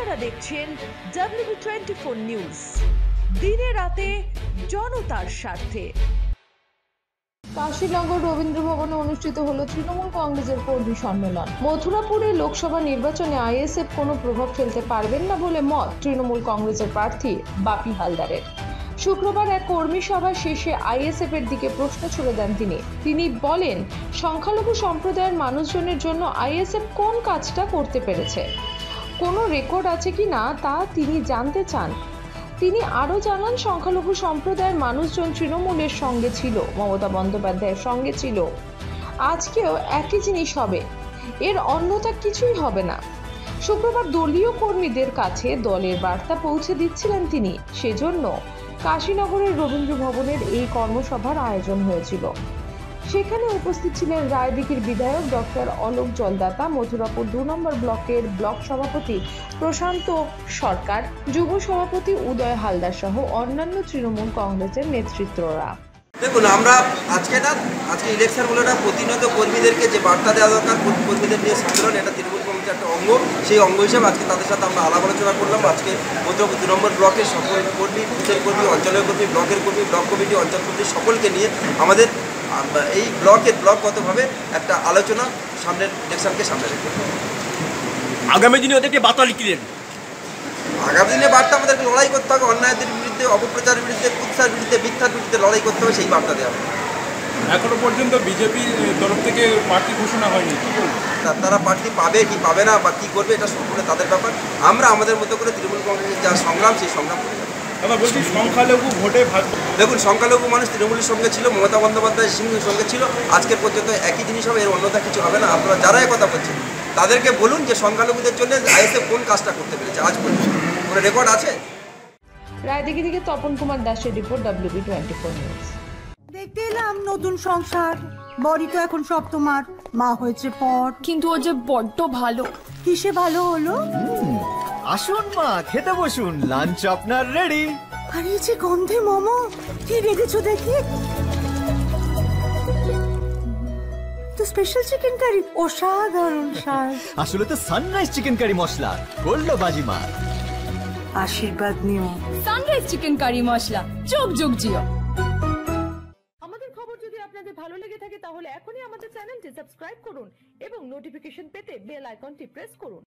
আপনারা দেখছেন WB24 news, দিনে রাতে জনতার স্বার্থে। কাশীনগর রবীন্দ্র ভবনে অনুষ্ঠিত হলো তৃণমূল কংগ্রেসের কর্মী সম্মেলন। মথুরাপুরে লোকসভা নির্বাচনে আইএসএফ কোনো প্রভাব ফেলতে পারবেন না বলে মত তৃণমূল কংগ্রেসের প্রার্থী বাপি হালদারের। শুক্রবার এক কর্মী সভা শেষে আইএসএফ এর দিকে প্রশ্ন ছুড়ে দেন তিনি বলেন, সংখ্যালঘু সম্প্রদায়ের মানুষজনের জন্য আইএসএফ কোন কাজটা করতে পেরেছে, কোনো রেকর্ড আছে কি না তা তিনি জানতে চান। তিনি আরও জানান, সংখ্যালঘু সম্প্রদায়ের মানুষজন তৃণমূলের সঙ্গে ছিল, মমতা বন্দ্যোপাধ্যায়ের সঙ্গে ছিল, আজকেও একই জিনিস হবে, এর অন্যথা কিছুই হবে না। শুক্রবার দলীয় কর্মীদের কাছে দলের বার্তা পৌঁছে দিচ্ছিলেন তিনি, সেজন্য কাশীনগরের রবীন্দ্র ভবনের এই কর্মসভার আয়োজন হয়েছিল। সেখানে উপস্থিত ছিলেন রায়দিঘির বিধায়ক ডক্টর অলোক জলদাতা, মথুরাপুর 2 নম্বর ব্লকের ব্লক সভাপতি প্রশান্ত সরকার, যুব সভাপতি উদয় হালদার সহ অন্যান্য তৃণমূল কংগ্রেসের নেতৃত্বরা। দেখুন, আমরা আজকে ইলেকশন বলে না, প্রতিনিয়ত কর্মীদেরকে যে বার্তা দেওয়া দরকার, কর্মীদের নিয়ে সম্মেলন, এটা তৃণমূল কংগ্রেসের একটা অঙ্গ। সেই অঙ্গ হিসেবে আজকে তাদের সাথে আমরা আলাপ আলোচনা করলাম। আজকে মথুরাপুর 2 নম্বর ব্লকের সকল কর্মী, বুথের কর্মী, অঞ্চলের কর্মী, ব্লকের কর্মী, ব্লক কমিটি, অঞ্চল কমিটি সকলকে নিয়ে আমাদের এই ব্লকগতভাবে একটা আলোচনা সামনের ইলেকশনকে সামনে রেখে আগামী দিনে ওদেরকে বার্তা লিখলেন। আগামী দিনে বার্তা আমাদেরকে লড়াই করতে হবে, অন্যায়দের বিরুদ্ধে, অপপ্রচারের বিরুদ্ধে, কুৎসার বিরুদ্ধে, মিথ্যার বিরুদ্ধে লড়াই করতে হবে, সেই বার্তা দেওয়া হবে। এখনো পর্যন্ত বিজেপির তরফ থেকে প্রার্থী ঘোষণা হয়নি, তারা প্রার্থী পাবে কি পাবে না বা কী করবে এটা সম্পূর্ণ তাদের ব্যাপার। আমরা আমাদের মতো করে তৃণমূল কংগ্রেসের যা সংগ্রাম, সেই সংগ্রাম করে যাবো। আমরা বলছি সংখ্যালঘু ভোটে ভাগ। দেখুন, সংখ্যালঘু মানুষ তৃণমূলের সঙ্গে ছিল, মমতা বন্দ্যোপাধ্যায় সিংহের সঙ্গে ছিল, আজকের পর্যন্ত একই জিনিস হবে, এর অন্যথা কিছু হবে না। আপনারা যারা কথা বলছেন তাদেরকে বলুন যে সংখ্যালঘুদের জন্য আইএসএফ কোন কাজটা করতে পেরেছে আজ পর্যন্ত, কোনো রেকর্ড আছে? রায়দিঘি থেকে তপন কুমার দাসের রিপোর্ট, WB24 নিউজ। দেখতে এলাম নতুন সংসার, বড়ি তো এখন সব তোমার, মা হয়েছে পর। কিন্তু ও যে বড্ড ভালো। কিসে ভালো হলো? আসুন মা, খেতে বসুন, লাঞ্চ আপনার রেডি। আর এই যে গন্ধে মোমো, কি রেখেছো দেখি? তো স্পেশাল চিকেন কারি, অসাধারণ স্বাদ। আসলে তো সানরাইজ চিকেন কারি মশলা, গোল্ড বাজিমা। আশীর্বাদ নিও। সানরাইজ চিকেন কারি মশলা, যোগ যোগ জিও। আমাদের খবর যদি আপনাদের ভালো লেগে থাকে তাহলে এখনই আমাদের চ্যানেলটি সাবস্ক্রাইব করুন এবং নোটিফিকেশন পেতে বেল আইকনটি প্রেস করুন।